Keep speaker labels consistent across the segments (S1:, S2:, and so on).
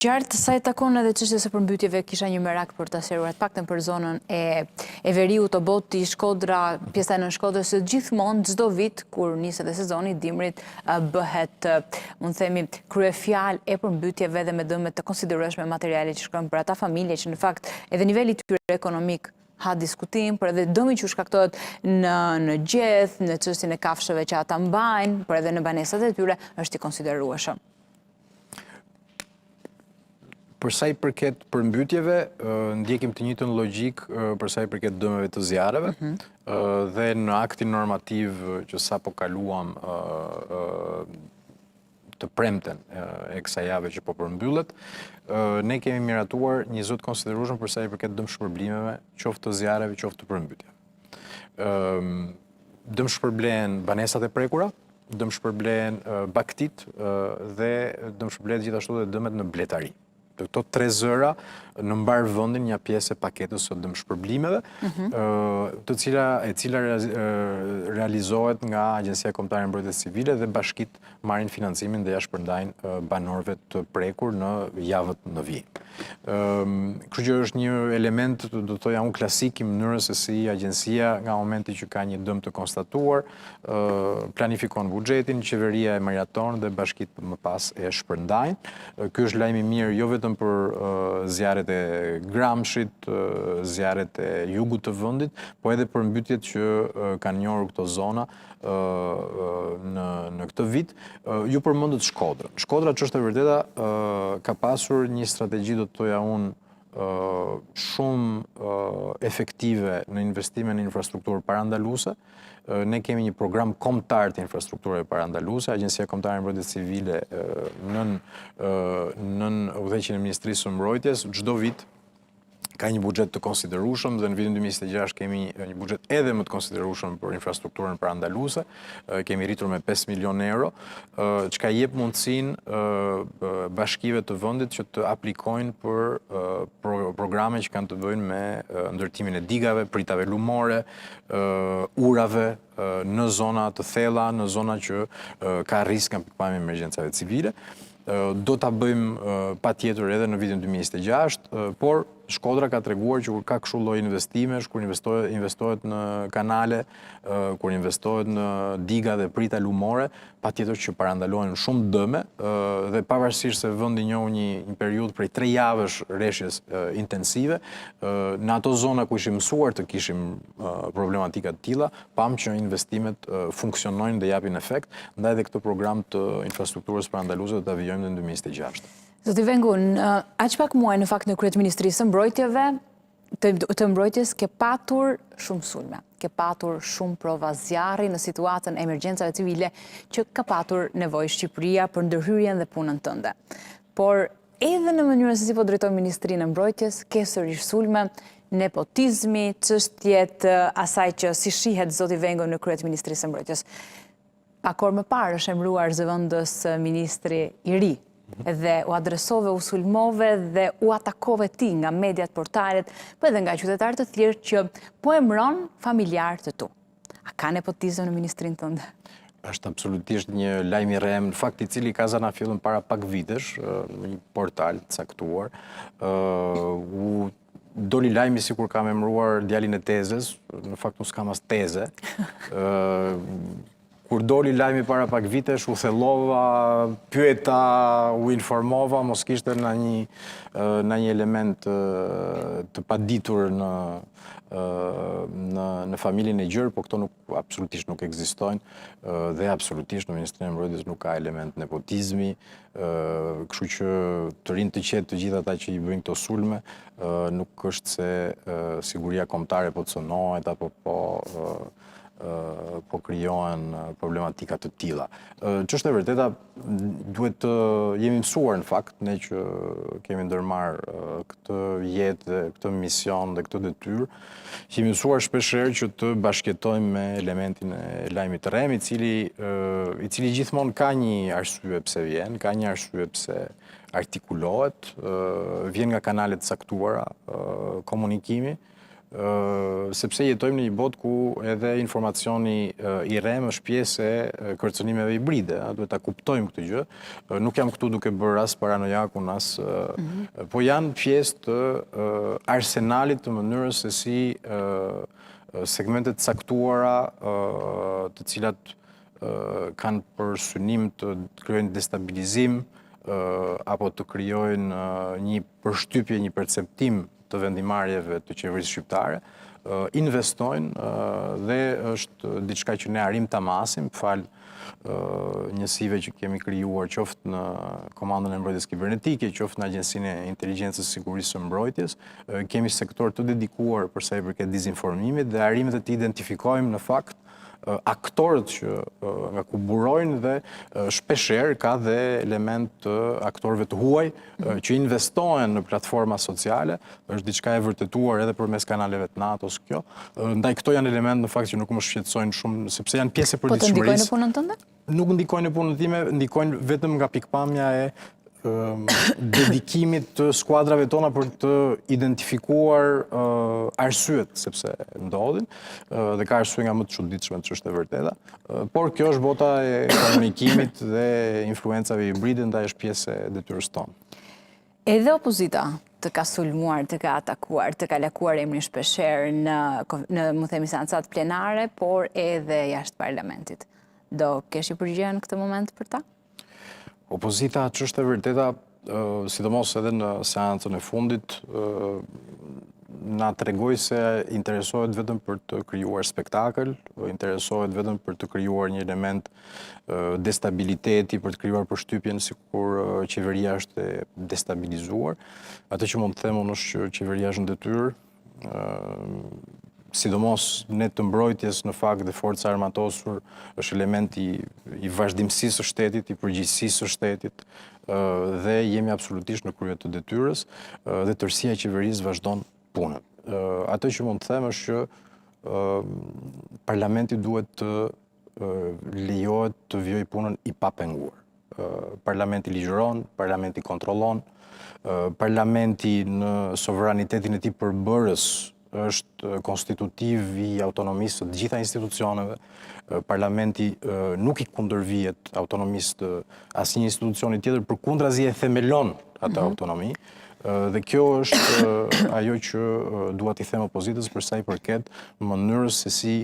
S1: Gjartë sa i takon edhe çështjes së përmbytjeve, kisha një merak për ta sqaruar të paktën për zonën e veriut të Boti, Shkodra, pjesa e Nën Shkodrës, se gjithmonë çdo vit kur niset edhe sezoni i dimrit bëhet, mund të themi, kryefjalë e përmbytjeve dhe me dëme të konsiderueshme materiale që shkojnë për ata familje që në fakt edhe niveli i tyre ekonomik ha diskutim, për edhe dëmi që shkaktohet në gjeth, në çështjen e kafshëve që ata mbajnë, për edhe në banesat e tyre është i konsiderueshëm.
S2: Për sa i përket përmbytjeve, ndjekim të njëjtën logjik për sa i përket dëmeve të zjarreve, dhe në aktin normativ që sapo kaluam të premten e kësaj jave që po përmbyllet, ne kemi miratuar një zot konsiderueshëm për sa i përket dëmshpërblimeve, qoftë të zjarreve, qoftë të përmbytjeve. Dëmshpërblehen banesat e prekura, dëmshpërblehen baktit dhe dëmshpërblehet gjithashtu dhe dëmet në bletari. Këto tre zëra në mbar vendin një pjesë e paketës së dëmshpërblimeve, e cila realizohet nga Agjencia Kombëtare e Mbrojtjes Civile dhe bashkitë marrin financimin dhe ja shpërndajnë banorëve të prekur në javët në vijim. Kështu që është një element, do të thoja unë, klasik i mënyrës se si agjencia nga momenti që ka një dëm të konstatuar, planifikon buxhetin, qeveria e miraton dhe bashkitë më pas e shpërndajnë. Ky është lajm i mirë jo vetëm për zjarret e Gramshit, zjarret e jugut të vendit, po edhe për mbytjet që kanë njohur këto zona në këtë vit. Ju përmendët Shkodrën. Shkodra, ç'është e vërteta, ka pasur një strategji, do të thoja unë, shumë efektive në investime në infrastrukturë parandaluese. Ne kemi një program kombëtar të infrastrukturave parandaluese, Agjencia Kombëtare e Mbrojtjes Civile nën udhëheqjen e Ministrisë së Mbrojtjes, çdo vit ka një buxhet të konsiderueshëm dhe në vitin 2026 kemi një buxhet edhe më të konsiderueshëm për infrastrukturën parandaluese. Kemi rritur me 5 milion euro, çka jep mundësinë bashkive të vendit që të aplikojnë për programe që kanë të bëjnë me ndërtimin e digave, pritave lumore, urave në zona të thella, në zona që ka risk nga pikpamja e emergjencave civile. Do ta bëjmë patjetër edhe në vitin 2026, por Shkodra ka treguar që kur ka kështu lloj investimesh, kur investohet në kanale, kur investohet në diga dhe prita lumore, patjetër që parandalohen shumë dëme dhe pavarësisht se vendi njohu një periudhë prej 3 javësh rreshjes intensive, në ato zona ku ishim mësuar të kishim problematika të tilla, pam që investimet funksionojnë dhe japin efekt, ndaj edhe këtë program të infrastrukturës parandaluese do ta vijojmë në 2026.
S1: Zoti Vengun, aq pak muaj në fakt në Kryeministrisë së Mbrojtjeve të mbrojtjes ke patur shumë sulme, ke patur shumë prova zjarri në situatën e emergjencave civile që ka patur nevojë Shqipëria për ndërhyrjen dhe punën tënde. Por edhe në mënyrën se si po drejton Ministrinë e Mbrojtjes, ke sërish sulme, nepotizmi, çështjet asaj që si shihet zoti Vengun në Kryeministrisë së Mbrojtjes. Pak orë më parë është emëruar zëvendës ministri i ri, dhe u adresove, u sulmove dhe u atakove ti nga mediat, portalet, po edhe nga qytetarë të tjerë që po emëron familjarë të tu. A ka nepotizëm në ministrinë tënde?
S2: Është absolutisht një lajm i rrem, në fakt i cili ka zanafillën para pak vitesh në një portal të caktuar. Doli lajmi sikur kam emëruar djalin e tezes, në fakt unë s'kam as teze. Kur doli lajmi para pak vitesh, u thellova, pyeta, u informova, mos kishte në një element të paditur në familjen e gjërë, po këto absolutisht nuk ekzistojnë dhe absolutisht në Ministrinë e Mbrojtjes nuk ka element nepotizmi, kështu që të rinë të qetë të gjithë ata që i bëjnë këto sulme, nuk është se siguria kombëtare po të cënohet apo po krijohen problematika të tilla. Ç'është e vërteta, duhet të jemi mësuar në fakt, ne që kemi ndërmarr këtë jetë dhe këtë mision dhe këtë detyrë, jemi mësuar shpeshherë që të bashkëtojmë me elementin e lajmit të rrem, i cili gjithmonë ka një arsye pse vjen, ka një arsye pse artikulohet, vjen nga kanalet caktuara komunikimi, sepse jetojmë në një botë ku edhe informacioni i rrem është pjesë e kërcënimeve hibride, duhet ta kuptojmë këtë gjë. Nuk jam këtu duke bërë as paranojakun as, po janë pjesë të arsenalit të mënyrës se si segmentet caktuara të cilat kanë për synim të krijojnë destabilizim apo të krijojnë një përshtypje, një perceptim të vendimarrjeve të qeverisë shqiptare, investojnë dhe është diçka që ne arrim ta masim, fal njësive që kemi krijuar qoftë në Komandën e Mbrojtjes Kibernetike, qoftë në Agjencinë e Inteligjencës Sigurisë së Mbrojtjes, kemi sektor të dedikuar për sa i përket dezinformimit dhe arrim të identifikojmë në fakt aktorët që nga ku burojnë dhe shpeshherë ka dhe element të aktorëve të huaj që investohen në platforma sociale, është diçka e vërtetuar edhe përmes kanaleve të NATO-s kjo. Ndaj këto janë element në fakt që nuk më shqetësojnë shumë sepse janë pjesë e përditshmërisë.
S1: Po të ndikojnë në punën tënde?
S2: Nuk ndikojnë në punën time, ndikojnë vetëm nga pikpamja e dedikimit të skuadrave tona për të identifikuar arsyet sepse ndodhin dhe ka arsye nga më të çuditshme që është e vërteta, por kjo është bota e komunikimit dhe influencave hibride, ndaj është pjesë e detyrës tonë.
S1: Edhe opozita të ka sulmuar, të ka atakuar, të ka lakuar emrin shpeshherë në më themi seancat plenare, por edhe jashtë parlamentit. Do kesh i përgjigje në këtë moment për ta?
S2: Opozita që është e vërteta, sidomos edhe në seancën e fundit, na tregoi se interesohet vetëm për të krijuar spektakël, interesohet vetëm për të krijuar një element destabiliteti, për të krijuar përshtypjen sikur qeveria është e destabilizuar. Atë që mund të them unë është që qeveria është në detyrë, sidomos ne të mbrojtjes në fakt dhe forca armatosur është element i vazhdimësisë së shtetit, i përgjegjësisë së shtetit dhe jemi absolutisht në krye të detyrës dhe tërësia e qeverisë vazhdon punën. Atë që mund të them është që parlamenti duhet të lejohet të vijojë punën i papenguar. Parlamenti ligjëron, parlamenti kontrollon, parlamenti në sovranitetin e tij përbërës është konstitutiv i autonomisë të gjitha institucioneve. Parlamenti nuk i kundërvihet autonomisë të asnjë institucioni tjetër, përkundrazi e themelon atë autonomi. Dhe kjo është ajo që dua t'i them opozitës për sa i përket mënyrës se si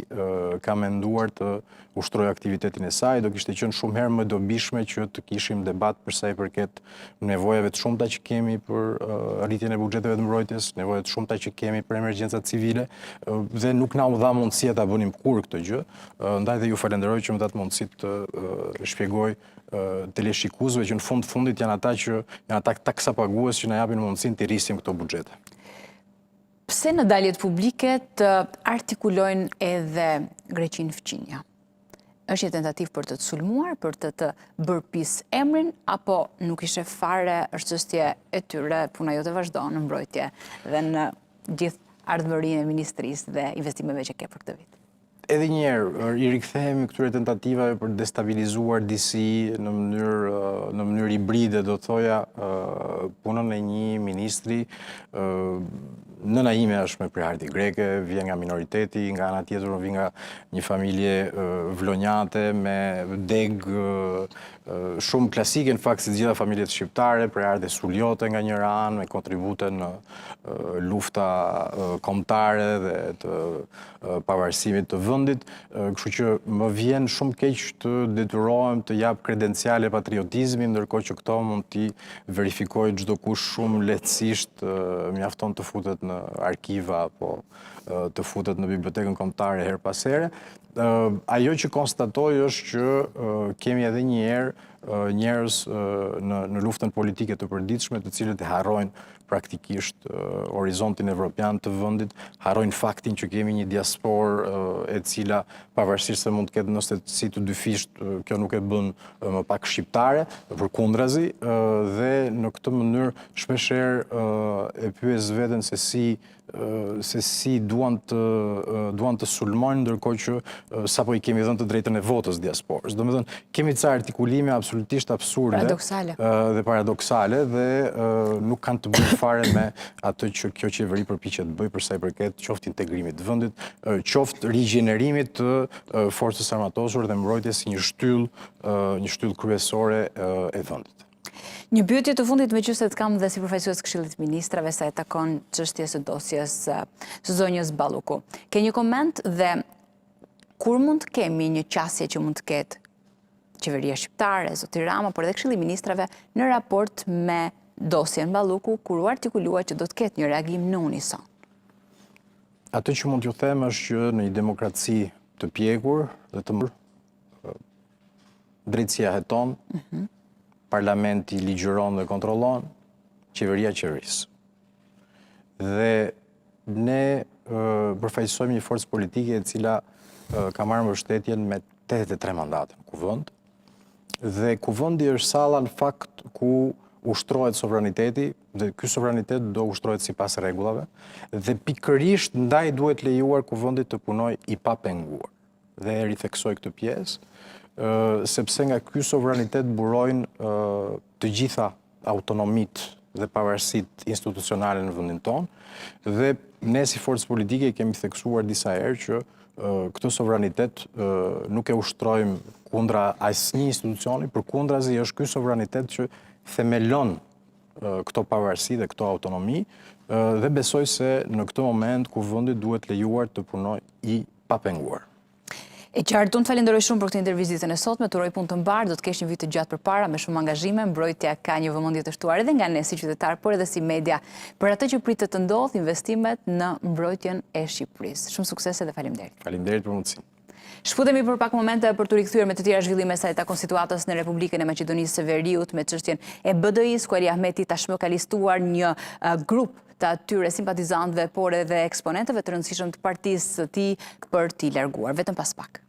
S2: ka menduar të ushtrojë aktivitetin e saj. Do kishte qenë shumë herë më dobishme që të kishim debat për sa i përket nevojave të shumta që kemi për rritjen e buxheteve të mbrojtjes, nevojat të shumta që kemi për emergjencat civile dhe nuk na u dha mundësia ta bënim kurrë këtë gjë. Ndaj dhe ju falenderoj që më dhat mundësi të shpjegoj teleshikuesve që në fundit janë ata taksapagues që na japin mundësinë të rrisim këto buxhete.
S1: Pse në daljet publike të artikulojnë edhe Greqinë fqinja? Është një tentativë për të sulmuar, për të bërë pis emrin, apo nuk ishe fare është çështje e tyre, puna jote vazhdon në mbrojtje dhe në gjithë ardhmërinë e ministrisë dhe investimeve që ke për këtë vit?
S2: Edhe njerë, i rikthehemi këtyre tentativave për të destabilizuar DC në mënyrë hibride, do thoja punën e një ministri. Nëna ime është me prehardhje greke, vjen nga minoriteti, nga ana tjetër vjen nga një familje vlonjate me deg shumë klasike, në fakt si të gjitha familjet shqiptare, prehardhje suljote nga njëra anë, me kontribute në lufta kombëtare dhe të pavarësimit të vendit, kështu që më vjen shumë keq të detyrohem të jap kredenciale patriotizmi, ndërkohë që këto mund t'i verifikojë çdo kush shumë lehtësisht, mjafton të futet në arkiva apo të futet në bibliotekën kombëtare her pas here. Ajo që konstatoj është që kemi edhe një herë njerëz në luftën politike të përditshme, të cilët e harrojnë praktikisht horizontin evropian të vendit, harrojnë faktin që kemi një diasporë e cila pavarësisht se mund të ketë nëse si të dyfisht, kjo nuk e bën më pak shqiptare, përkundrazi, dhe në këtë mënyrë shpeshherë e pyes veten se si duan të sulmojnë, ndërkohë që sapo i kemi dhënë të drejtën e votës diasporës. Domethënë, kemi ca artikulime absolutisht absolutisht absurde
S1: dhe
S2: paradoksale dhe nuk kanë të bëjë fare me atë që kjo qeveri përpiqet të bëjë për sa i përket qoftë integrimit të vendit, qoftë rigjenerimit të forcës armatosur dhe mbrojtjes si një shtyllë kryesore e vendit.
S1: Një pyetje të fundit me qëse të kam dhe si përfaqësues Këshillit të Ministrave sa e takon çështjes së dosjes së zonjës Balluku. Ke një koment dhe kur mund të kemi një qasje që mund të ketë qeveria shqiptare, zoti Rama, por edhe Këshilli i Ministrave në raport me dosjen Balluku, kur u artikulua që do të ketë një reagim në unison?
S2: Atë që mund t'ju them është që në një demokraci të pjekur dhe të drejtësia heton, parlamenti ligjëron dhe kontrollon, qeveria qeverisë. Dhe ne përfaqësojmë një forcë politike e cila ka marrë mbështetjen me 83 mandate në kuvend. Dhe kuvendi është salla në fakt ku ushtrohet sovraniteti dhe ky sovranitet do ushtrohet sipas rregullave dhe pikërisht ndaj duhet lejuar kuvendit të punojë i papenguar. Dhe e ritheksoj këtë pjesë, sepse nga ky sovranitet burojnë të gjitha autonomitë dhe pavarësitë institucionale në vendin tonë dhe ne si forcë politike kemi theksuar disa herë që këtë sovranitet nuk e ushtrojmë kundra asnjë institucioni, përkundrazi është ky sovranitet që themelon këto pavarësi dhe këto autonomi dhe besoj se në këtë moment kuvendi duhet lejuar të punojë i papenguar.
S1: E qartë, unë të falenderoj shumë për këtë intervizitën e sotme, të uroj punë të mbarë, do të kesh një vit të gjatë përpara me shumë angazhime, mbrojtja ka një vëmendje të shtuar edhe nga ne si qytetar, por edhe si media, për atë që pritet të ndodh investimet në mbrojtjen e Shqipërisë. Shumë suksese dhe faleminderit.
S2: Faleminderit për mundësinë.
S1: Shfutemi për pak momente për të rikthyer me të tjera zhvillime sa e takon situatës në Republikën e Maqedonisë së Veriut me çështjen e BDI-s, ku Ali Ahmeti tashmë ka listuar një grup të atyre simpatizantëve, por edhe eksponentëve të rëndësishëm të partisë së tij për t'i larguar. Vetëm pas pak.